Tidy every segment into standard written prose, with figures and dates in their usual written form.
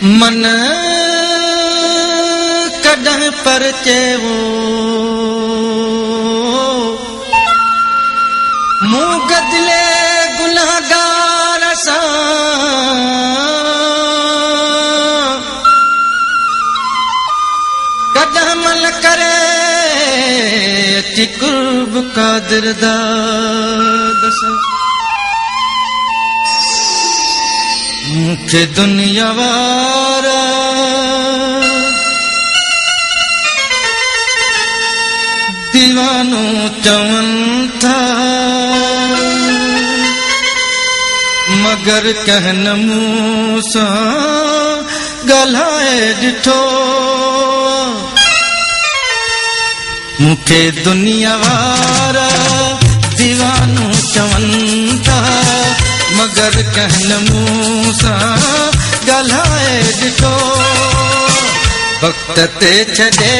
मन कॾहिं पर चेवो मूं गदिले गुनाहगार सां कॾहिं मन करे अची कुर्ब कादिर दाद सां मूंखे दुनिया वारा दीवानो चवनि था मगर कहन मूं सां ॻाल्हाए ॾिठो मूंखे दुनिया वारा दीवानो चवनि था मगर कहन मूं सां ॻाल्हाए ॾिठो वक़्त ते छॾे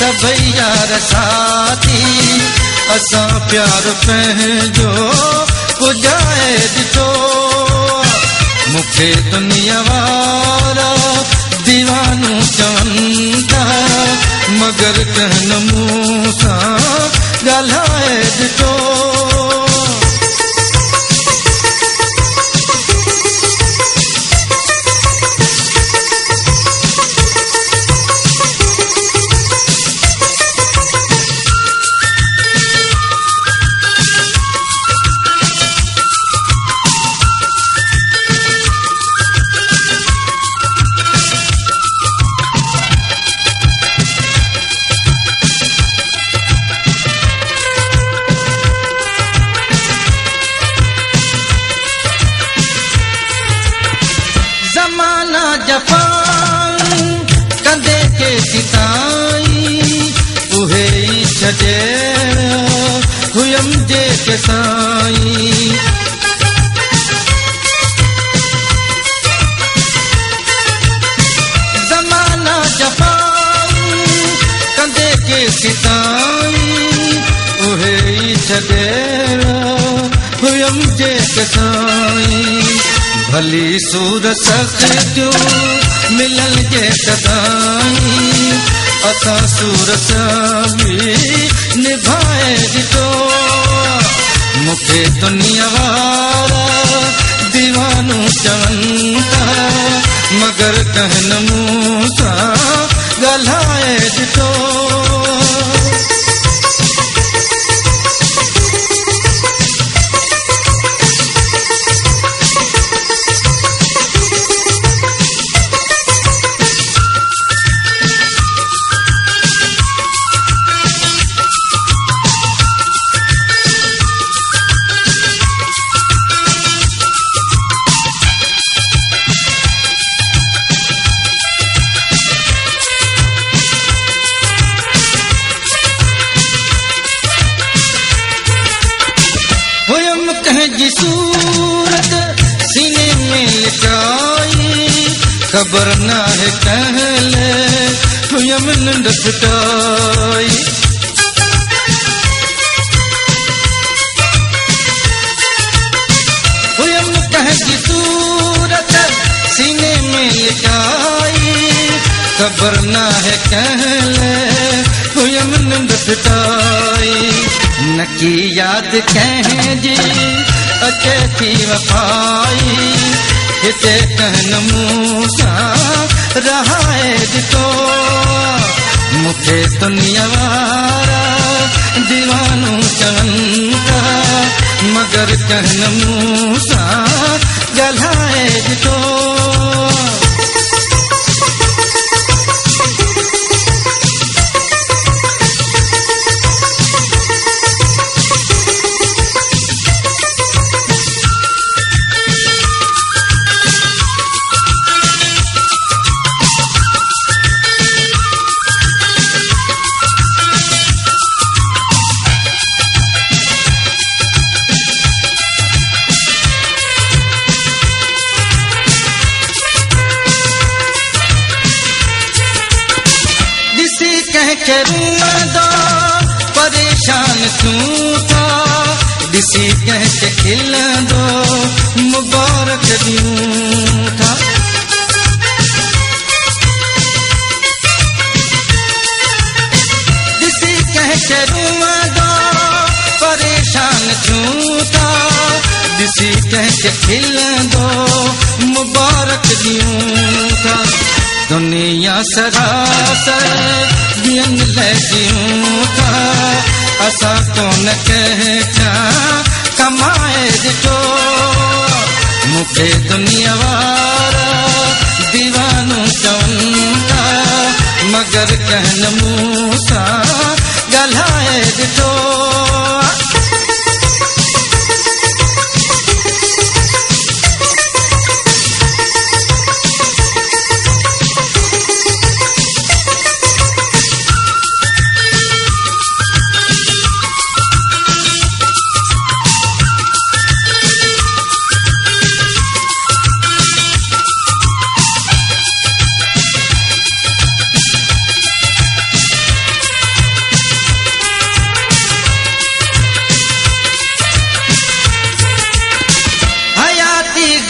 सभई यार साथी असां प्यार पंहिंजो पुॼाए ॾिठो मूंखे दुनिया वारा दीवानो चवनि था मगर कहन मूं सां ॻाल्हाए ॾिठो कंदे के सिताई उहे ई छॾे हुयम जे के साई ज़माना जफ़ान कंदे के सिताई उहे ई छॾे हुयम जे के साई भली सूर सख़्तियूं मिलल जे सदाई असां सूर सां बि निभाए ॾिठो मूंखे दुनिया वारा दीवानो चवनि था मगर कहन मूं सां ॻाल्हाए ॾिठो जी सूरत सीने में लिटाई खबर ना है कहले हुयम नंद फिटाई हुयम कह जी सूरत सीने में लिटाई खबर ना है कहले हुयम नंद फिटाई नकी याद कह जी अचे थी वफ़ाई हिते कहन मूं सां रहाए ॾिठो मूंखे दुनिया वारा दीवानो चवनि था मगर कहन मूं सां ॻाल्हाए ॾिठो के रूंदो परेशान तूं था ॾिसी कंहिंखे खिलंदो मुबारक ॾियूं था सरासर ॾींहं लाइ जियूं था असां कोन कंहिंखा कमाए ॾिठो मूंखे दुनिया वारा दीवानो चवनि था मगर कहन मूं सां ॻाल्हाए ॾिठो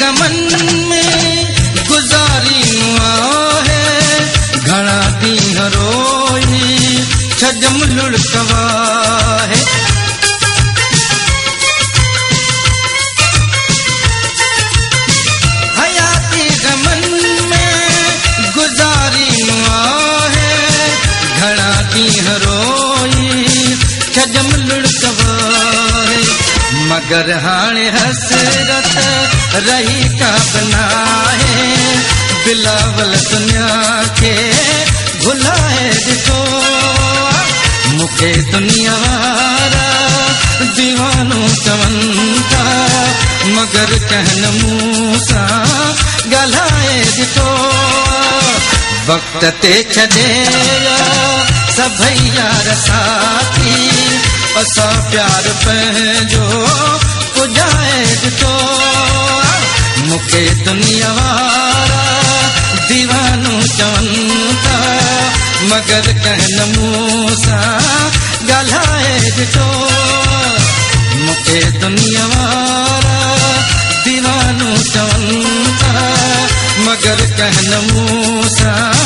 गमन में गुजारी आहे घणा ॾींहं रोई छजम लुड़कवा है हयाती गमन में गुजारी आहे घणा ॾींहं रोई छजम लुड़कवा है मगर हाणे हसरत रही का बना है बिलावल दुनिया के भुलाए ॾिठो मूंखे दुनिया वारा दीवानो चवनि था मगर कहन मूं सां ॻाल्हाए ॾिठो वक़्त ते छॾे सभई यार साथी असां प्यार पंहिंजो पुॼाए ॾिठो मूंखे दुनिया वारा दीवानो चवनि था मगर कहन मूं सां ॻाल्हाए ॾिठो मूंखे दुनिया वारा दीवानो चवनि था मगर कहन मूं सां